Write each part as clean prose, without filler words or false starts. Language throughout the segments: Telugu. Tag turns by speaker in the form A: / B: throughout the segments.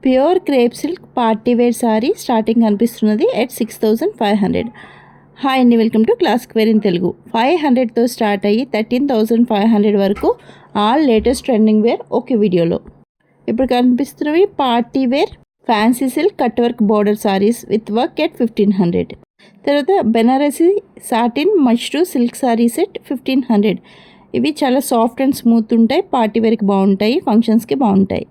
A: Pure crepe silk party wear sari starting కనిపిస్తున్నది at 6500. హాయ్ అండి, welcome to classic wear in Telugu. 500తో స్టార్ట్ అయ్యి 13,500 వరకు ఆల్ లేటెస్ట్ ట్రెండింగ్ వేర్ ఒకే వీడియోలో. ఇప్పుడు కనిపిస్తున్నవి party wear fancy silk cut work border saris with work at 1500. తర్వాత Banarasi satin mashru silk sari set 1500. ఇవి చాలా సాఫ్ట్ అండ్ స్మూత్ ఉంటాయి, పార్టీ వేర్కి బాగుంటాయి, ఫంక్షన్స్కి బాగుంటాయి.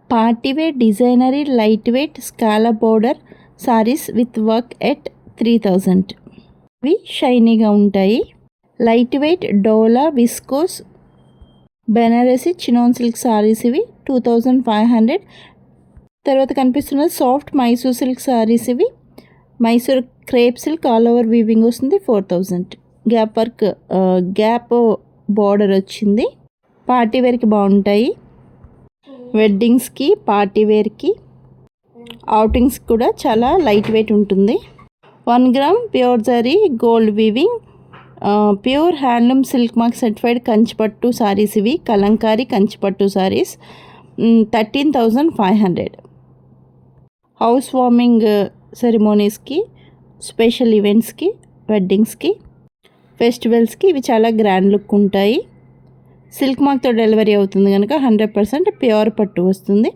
A: Party wear designery light weight scallop border saris with work at 3000. ఇవి షైనీగా ఉంటాయి. Light weight dola viscose Banarasi chinon silk saris ఇవి 2500. తర్వాత కనిపిస్తున్నది సాఫ్ట్ మైసూర్ సిల్క్ సారీస్ ఇవి. Mysore crepe silk all over weaving వస్తుంది 4000. గ్యాప్ వర్క్ గ్యాప్ బోర్డర్ వచ్చింది. పార్టీ వేర్కి బాగుంటాయి, వెడ్డింగ్స్కి పార్టీ వేర్కి అవుటింగ్స్ కూడా చాలా లైట్ వెయిట్ ఉంటుంది. 1 gram pure zari gold weaving pure handloom silk mark certified Kanchipattu saris ఇవి. కలంకారీ కంచిపట్టు సారీస్ 13,500. హౌస్ వార్మింగ్ సెరమోనీస్కి, స్పెషల్ ఈవెంట్స్కి, వెడ్డింగ్స్కి, ఫెస్టివల్స్కి ఇవి చాలా గ్రాండ్ లుక్ ఉంటాయి. సిల్క్ మార్క్తో డెలివరీ అవుతుంది కనుక 100% ప్యూర్ పట్టు వస్తుంది.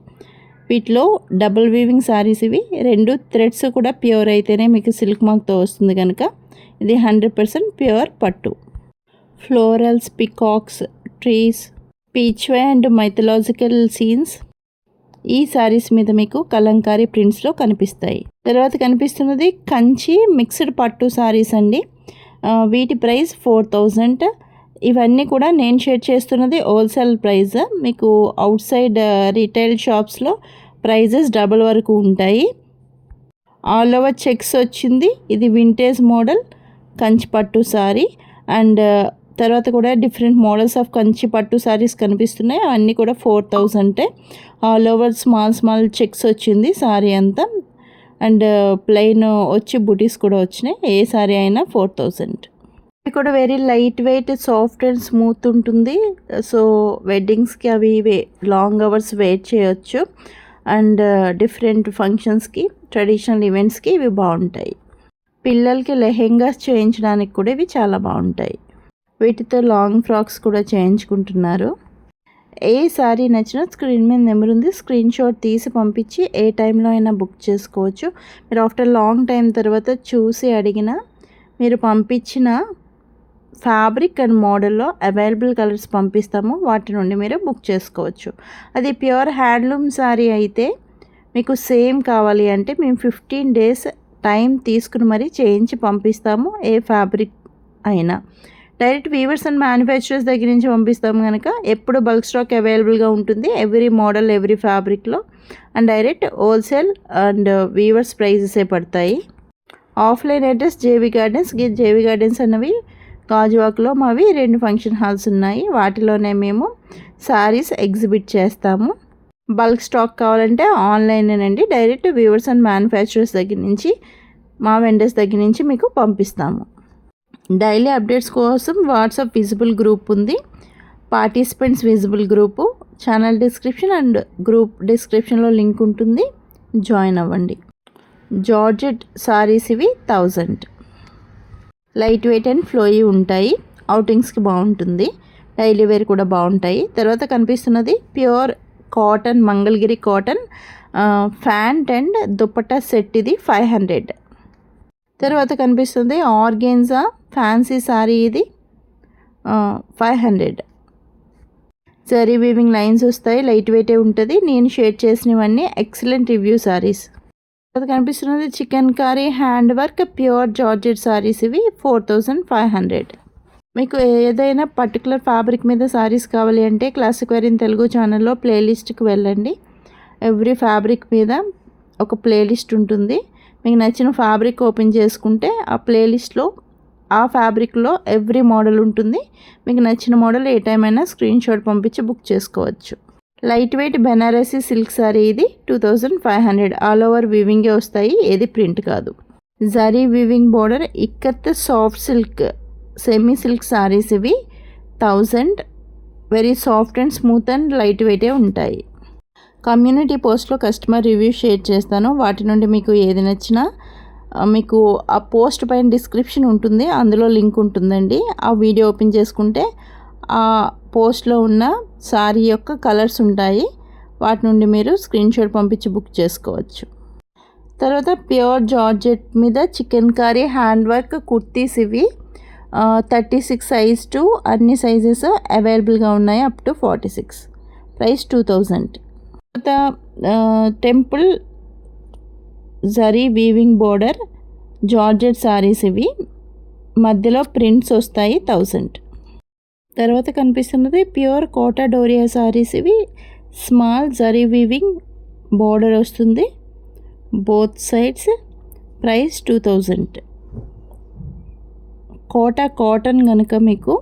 A: వీటిలో డబుల్ వీవింగ్ సారీస్ ఇవి. 2 థ్రెడ్స్ కూడా ప్యూర్ అయితేనే మీకు సిల్క్ మార్క్తో వస్తుంది కనుక ఇది 100% ప్యూర్ పట్టు. ఫ్లోరల్స్, పికాక్స్, ట్రీస్, పీచ్వే అండ్ మైథలాజికల్ సీన్స్ ఈ సారీస్ మీద మీకు కలంకారీ ప్రింట్స్లో కనిపిస్తాయి. తర్వాత కనిపిస్తున్నది కంచి మిక్స్డ్ పట్టు సారీస్ అండి. వీటి ప్రైస్ 4000. ఇవన్నీ కూడా నేను షేర్ చేస్తున్నది హోల్సేల్ ప్రైస్. మీకు అవుట్ సైడ్ రీటైల్ షాప్స్లో ప్రైజెస్ డబుల్ వరకు ఉంటాయి. ఆల్ ఓవర్ చెక్స్ వచ్చింది. ఇది వింటేజ్ మోడల్ కంచి పట్టు సారీ. అండ్ తర్వాత కూడా డిఫరెంట్ మోడల్స్ ఆఫ్ కంచి పట్టు సారీస్ కనిపిస్తున్నాయి. అవన్నీ కూడా 4000. ఆల్ ఓవర్ స్మాల్ చెక్స్ వచ్చింది సారీ అంతా. అండ్ ప్లెయిన్ వచ్చి బుటీస్ కూడా వచ్చినాయి. ఏ సారీ అయినా 4000. ఇది కూడా very light weight soft and smooth ఉంటుంది. సో వెడ్డింగ్స్కి అవి లాంగ్ అవర్స్ వెయిట్ చేయొచ్చు. అండ్ డిఫరెంట్ ఫంక్షన్స్కి, ట్రెడిషనల్ ఈవెంట్స్కి ఇవి బాగుంటాయి. పిల్లలకి లెహెంగాస్ చేయించడానికి కూడా ఇవి చాలా బాగుంటాయి. వీటితో లాంగ్ ఫ్రాక్స్ కూడా చేయించుకుంటున్నారు. ఏ సారీ నచ్చినా స్క్రీన్ మీద నెంబర్ ఉంది, స్క్రీన్ షాట్ తీసి పంపించి ఏ టైంలో అయినా బుక్ చేసుకోవచ్చు. మీరు ఆఫ్టర్ లాంగ్ టైం తర్వాత చూసి అడిగినా మీరు పంపించిన ఫ్యాబ్రిక్ అండ్ మోడల్లో అవైలబుల్ కలర్స్ పంపిస్తాము, వాటి నుండి మీరు బుక్ చేసుకోవచ్చు. అది ప్యూర్ హ్యాండ్లూమ్ సారీ అయితే మీకు సేమ్ కావాలి అంటే మేము 15 days టైం తీసుకుని మరీ చేయించి పంపిస్తాము. ఏ ఫ్యాబ్రిక్ అయినా డైరెక్ట్ వీవర్స్ అండ్ మ్యానుఫ్యాక్చరర్స్ దగ్గర నుంచి పంపిస్తాము కనుక ఎప్పుడు బల్క్ స్టాక్ అవైలబుల్గా ఉంటుంది ఎవ్రీ మోడల్ ఎవ్రీ ఫ్యాబ్రిక్లో. And direct wholesale and weavers ప్రైజెసే పడతాయి. ఆఫ్లైన్ అడ్రస్ జేవి గార్డెన్స్ అన్నవి గాజువాక్లో మావి 2 ఫంక్షన్ హాల్స్ ఉన్నాయి. వాటిలోనే మేము సారీస్ ఎగ్జిబిట్ చేస్తాము. బల్క్ స్టాక్ కావాలంటే ఆన్లైనేనండి. డైరెక్ట్ వ్యూవర్స్ అండ్ మ్యానుఫ్యాక్చరర్స్ దగ్గర నుంచి, మా వెండర్స్ దగ్గర నుంచి మీకు పంపిస్తాము. డైలీ అప్డేట్స్ కోసం వాట్సాప్ విజిబుల్ గ్రూప్ ఉంది, participants visible group. Channel description and group డిస్క్రిప్షన్లో లింక్ ఉంటుంది, జాయిన్ అవ్వండి. జార్జెట్ సారీస్ ఇవి 1000. లైట్ వెయిట్ అండ్ ఫ్లోయీ ఉంటాయి, అవుటింగ్స్కి బాగుంటుంది, డైలీ వేర్ కూడా బాగుంటాయి. తర్వాత కనిపిస్తున్నది pure cotton Mangalagiri cotton pant and dupatta set, ఇది 500. తర్వాత కనిపిస్తుంది ఆర్గెన్జా ఫ్యాన్సీ సారీ, ఇది 500. జరీ వీవింగ్ లైన్స్ వస్తాయి, లైట్ వెయిటే ఉంటుంది. నేను షేర్ చేసినవన్నీ ఎక్సలెంట్ రివ్యూ సారీస్. అది కనిపిస్తున్నది chikankari hand work pure georgette saris ఇవి 4500. మీకు ఏదైనా పర్టికులర్ ఫ్యాబ్రిక్ మీద సారీస్ కావాలి అంటే క్లాసిక్ వేర్ ఇన్ తెలుగు ఛానల్లో ప్లేలిస్ట్కి వెళ్ళండి. ఎవ్రీ ఫ్యాబ్రిక్ మీద ఒక ప్లేలిస్ట్ ఉంటుంది. మీకు నచ్చిన ఫ్యాబ్రిక్ ఓపెన్ చేసుకుంటే ఆ ప్లేలిస్ట్లో ఆ ఫ్యాబ్రిక్లో ఎవ్రీ మోడల్ ఉంటుంది. మీకు నచ్చిన మోడల్ ఏ టైం అయినా స్క్రీన్ షాట్ పంపించి బుక్ చేసుకోవచ్చు. Light weight Banarasi silk sari, ఇది 2500. ఆల్ ఓవర్ వీవింగే వస్తాయి, ఏది ప్రింట్ కాదు. Zari weaving border ikat soft silk semi silk saris ఇవి 1000. Very soft and smooth and light వెయిటే ఉంటాయి. కమ్యూనిటీ పోస్ట్లో కస్టమర్ రివ్యూ షేర్ చేస్తాను. వాటి నుండి మీకు ఏది నచ్చినా మీకు ఆ పోస్ట్ పైన డిస్క్రిప్షన్ ఉంటుంది, అందులో లింక్ ఉంటుందండి. ఆ వీడియో ఓపెన్ చేసుకుంటే ఆ పోస్ట్లో ఉన్న సారీ యొక్క కలర్స్ ఉంటాయి. వాటి నుండి మీరు స్క్రీన్ షాట్ పంపించి బుక్ చేసుకోవచ్చు. తర్వాత ప్యూర్ జార్జెట్ మీద chicken curry hand work kurtis ఇవి 36 సైజ్ టు అన్ని సైజెస్ అవైలబుల్గా ఉన్నాయి, అప్ టు 46. ప్రైస్ 2000. తర్వాత temple zari weaving border georgette saris ఇవి మధ్యలో ప్రింట్స్ వస్తాయి 1000. తర్వాత కనిపిస్తున్నది ప్యూర్ కోటా డోరియా సారీస్ ఇవి స్మాల్ జరీ వీవింగ్ బోర్డర్ వస్తుంది both sides. Price 2000. Kota cotton కనుక మీకు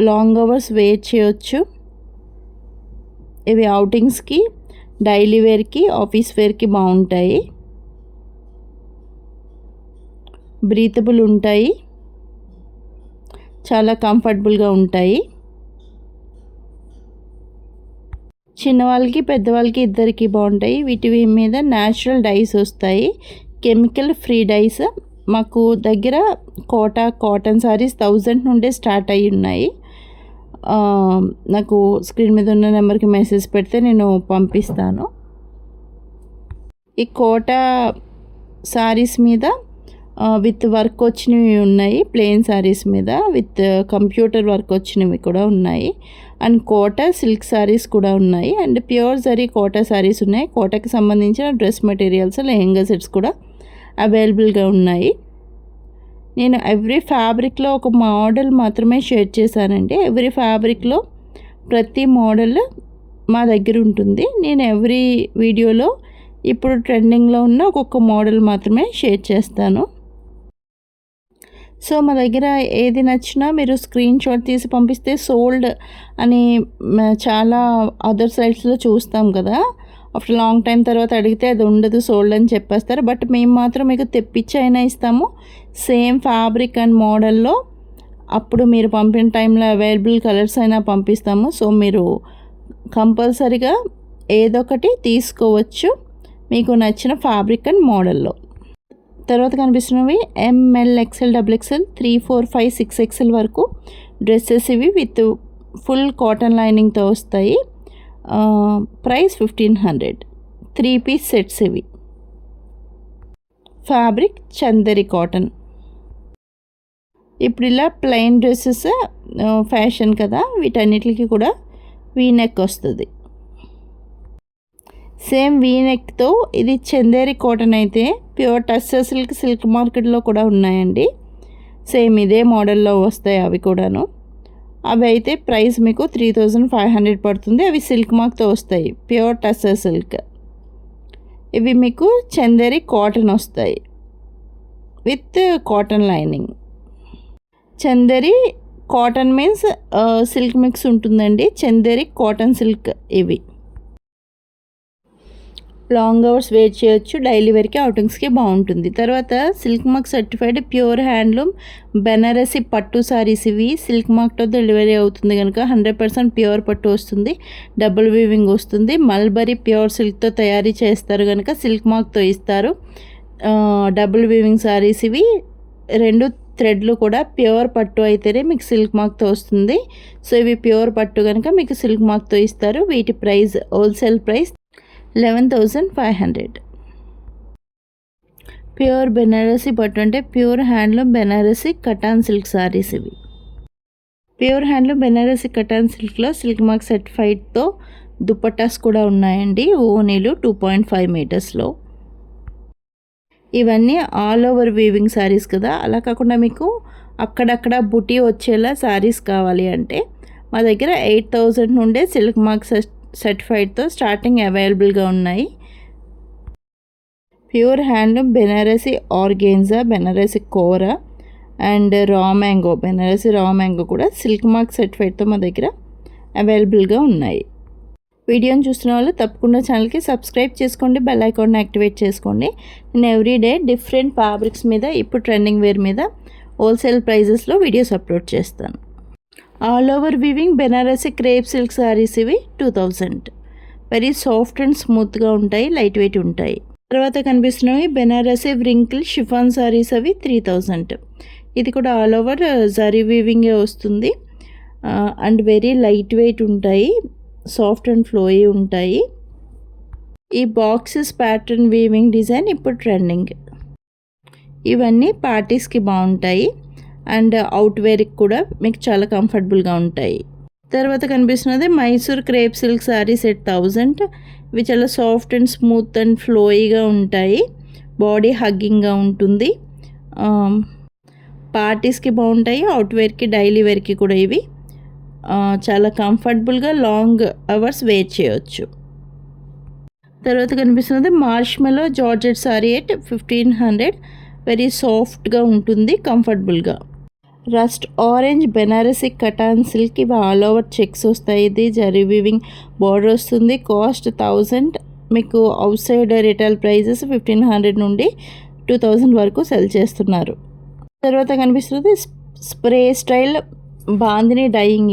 A: లాంగ్ అవర్స్ వేర్ చేయొచ్చు. ఇవి అవుటింగ్స్కి, డైలీ వేర్కి, ఆఫీస్ వేర్కి బాగుంటాయి. బ్రీతబుల్ ఉంటాయి, చాలా కంఫర్టబుల్గా ఉంటాయి. చిన్నవాళ్ళకి పెద్దవాళ్ళకి ఇద్దరికి బాగుంటాయి. వీటి మీద న్యాచురల్ డైస్ వస్తాయి, కెమికల్ ఫ్రీ డైస్. మాకు దగ్గర కోటా కాటన్ సారీస్ 1000 నుండే స్టార్ట్ అయ్యి ఉన్నాయి. నాకు స్క్రీన్ మీద ఉన్న నెంబర్కి మెసేజ్ పెడితే నేను పంపిస్తాను. ఈ కోటా సారీస్ మీద విత్ వర్క్ వచ్చినవి ఉన్నాయి, ప్లెయిన్ సారీస్ మీద విత్ కంప్యూటర్ వర్క్ వచ్చినవి కూడా ఉన్నాయి. అండ్ కోటా సిల్క్ సారీస్ కూడా ఉన్నాయి. అండ్ ప్యూర్ జరీ కోటా సారీస్ ఉన్నాయి. కోటాకి సంబంధించిన డ్రెస్ మెటీరియల్స్, లెహెంగా సెట్స్ కూడా అవైలబుల్గా ఉన్నాయి. నేను ఎవ్రీ ఫ్యాబ్రిక్లో ఒక మోడల్ మాత్రమే షేర్ చేశానండి. ఎవ్రీ ఫ్యాబ్రిక్లో ప్రతి మోడల్ మా దగ్గర ఉంటుంది. నేను ఎవ్రీ వీడియోలో ఇప్పుడు ట్రెండింగ్లో ఉన్న ఒక్కొక్క మోడల్ మాత్రమే షేర్ చేస్తాను. సో మా దగ్గర ఏది నచ్చినా మీరు స్క్రీన్ షాట్ తీసి పంపిస్తే సోల్డ్ అని చాలా అదర్ సైట్స్లో చూస్తాం కదా, ఆఫ్టర్ లాంగ్ టైం తర్వాత అడిగితే అది ఉండదు, సోల్డ్ అని చెప్పేస్తారు. బట్ మేము మాత్రం మీకు తెప్పించి అయినా ఇస్తాము, సేమ్ ఫ్యాబ్రిక్ అండ్ మోడల్లో. అప్పుడు మీరు పంపిన టైంలో అవైలబుల్ కలర్స్ అయినా పంపిస్తాము. సో మీరు కంపల్సరీగా ఏదొకటి తీసుకోవచ్చు మీకు నచ్చిన ఫ్యాబ్రిక్ అండ్ మోడల్లో. తర్వాత కనిపిస్తున్నవి ML, XL, XXL, 3, 4, 5, 6XL వరకు డ్రెస్సెస్ ఇవి విత్ ఫుల్ కాటన్ లైనింగ్తో వస్తాయి. ప్రైస్ 1500. 3 పీస్ సెట్స్ ఇవి. Fabric Chanderi cotton. ఇప్పుడు ఇలా ప్లెయిన్ డ్రెస్సెస్ ఫ్యాషన్ కదా, వీటన్నిటికి కూడా వీనెక్ వస్తుంది. సేమ్ వీనెక్తో ఇది చందేరి కాటన్ అయితే ప్యూర్ టస్సర్ సిల్క్, సిల్క్ మార్కెట్లో కూడా ఉన్నాయండి. సేమ్ ఇదే మోడల్లో వస్తాయి అవి కూడాను. అవి అయితే ప్రైస్ మీకు 3500 పడుతుంది. అవి సిల్క్ మార్క్తో వస్తాయి, ప్యూర్ టస్సర్ సిల్క్. ఇవి మీకు చందేరి కాటన్ వస్తాయి with cotton lining. Chanderi cotton means silk mix ఉంటుందండి. చందేరి కాటన్ సిల్క్ ఇవి లాంగ్ అవర్స్ వేర్ చేయొచ్చు, డైలీ వేర్కి, అవుటింగ్స్కి బాగుంటుంది. తర్వాత silk mark certified pure handloom Banarasi పట్టు సారీస్ ఇవి సిల్క్ మార్క్తో డెలివరీ అవుతుంది కనుక 100% ప్యూర్ పట్టు వస్తుంది, డబుల్ వీవింగ్ వస్తుంది. మల్బరీ ప్యూర్ సిల్క్తో తయారీ చేస్తారు కనుక సిల్క్ మార్క్తో ఇస్తారు. డబుల్ వీవింగ్ సారీస్ ఇవి. 2 థ్రెడ్లు కూడా ప్యూర్ పట్టు అయితేనే మీకు సిల్క్ మార్క్తో వస్తుంది. సో ఇవి ప్యూర్ పట్టు కనుక మీకు సిల్క్ మార్క్తో ఇస్తారు. వీటి price wholesale price 11,500. Pure Banarasi పట్టు అంటే pure handloom Banarasi katan silk saris ఇవి. ప్యూర్ హ్యాండ్లూమ్ బెనారసి కటాన్ సిల్క్లో సిల్క్ మార్క్ సర్టిఫైడ్తో దుపట్టాస్ కూడా ఉన్నాయండి. ఓనీలు 2.5 మీటర్స్లో. ఇవన్నీ ఆల్ ఓవర్ వీవింగ్ సారీస్ కదా, అలా కాకుండా మీకు అక్కడక్కడ బుటీ వచ్చేలా సారీస్ కావాలి అంటే మా దగ్గర 8000 నుండే సిల్క్ మార్క్ సర్టిఫైడ్తో స్టార్టింగ్ అవైలబుల్గా ఉన్నాయి. Pure handloom Banarasi organza, Banarasi kora and raw mango, Banarasi raw mango కూడా సిల్క్ మార్క్ సర్టిఫైడ్తో మా దగ్గర అవైలబుల్గా ఉన్నాయి. వీడియోని చూస్తున్న వాళ్ళు తప్పకుండా ఛానల్కి సబ్స్క్రైబ్ చేసుకోండి, బెల్ ఐకాన్ని యాక్టివేట్ చేసుకోండి. నేను ఎవ్రీడే డిఫరెంట్ ఫ్యాబ్రిక్స్ మీద ఇప్పుడు ట్రెండింగ్ వేర్ మీద హోల్సేల్ ప్రైజెస్లో వీడియోస్ అప్లోడ్ చేస్తాను. All over weaving Banarasi crepe silk saris ఇవి 2000. వెరీ సాఫ్ట్ అండ్ స్మూత్గా ఉంటాయి, లైట్ వెయిట్ ఉంటాయి. తర్వాత కనిపిస్తున్నవి బెనారసీ వ్రింకిల్ షిఫాన్ సారీస్, అవి 3000. ఇది కూడా ఆల్ ఓవర్ జరీ వీవింగే వస్తుంది అండ్ వెరీ లైట్ వెయిట్ ఉంటాయి, సాఫ్ట్ అండ్ ఫ్లోయీ ఉంటాయి. ఈ బాక్సెస్ ప్యాటర్న్ వీవింగ్ డిజైన్ ఇప్పుడు ట్రెండింగ్. ఇవన్నీ పార్టీస్కి బాగుంటాయి అండ్ అవుట్వేర్కి కూడా మీకు చాలా కంఫర్టబుల్గా ఉంటాయి. తర్వాత కనిపిస్తున్నది Mysore crepe silk sari set 1000. ఇవి చాలా సాఫ్ట్ అండ్ స్మూత్ అండ్ ఫ్లోయీగా ఉంటాయి, బాడీ హగ్గింగ్గా ఉంటుంది, పార్టీస్కి బాగుంటాయి, అవుట్వేర్కి డైలీ వేర్కి కూడా ఇవి చాలా కంఫర్టబుల్గా లాంగ్ అవర్స్ వేర్ చేయొచ్చు. తర్వాత కనిపిస్తున్నది marshmallow georgette sari at 1500. Very సాఫ్ట్గా ఉంటుంది, కంఫర్టబుల్గా. Rust orange Banarasi cotton silk, ఇవి ఆల్ ఓవర్ చెక్స్ వస్తాయి. ఇది జరీ వీవింగ్ బార్డర్ వస్తుంది. కాస్ట్ 1000. మీకు అవుట్ సైడ్ రిటైల్ ప్రైజెస్ 1500 నుండి 2000 వరకు సెల్ చేస్తున్నారు. తర్వాత కనిపిస్తుంది స్ప్రే స్టైల్ బాందిని డైయింగ్.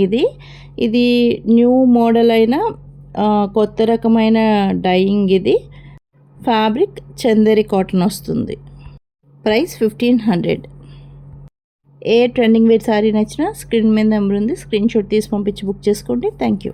A: ఇది న్యూ మోడల్ అయిన కొత్త రకమైన డైయింగ్. ఇది ఫ్యాబ్రిక్ చందేరి కాటన్ వస్తుంది. ప్రైస్ 1500. ఏ ట్రెండింగ్ వేర్ శారీ నచ్చినా స్క్రీన్ మీద నెంబర్ ఉంది, స్క్రీన్ షాట్ తీసి పంపించి బుక్ చేసుకోండి. Thank you.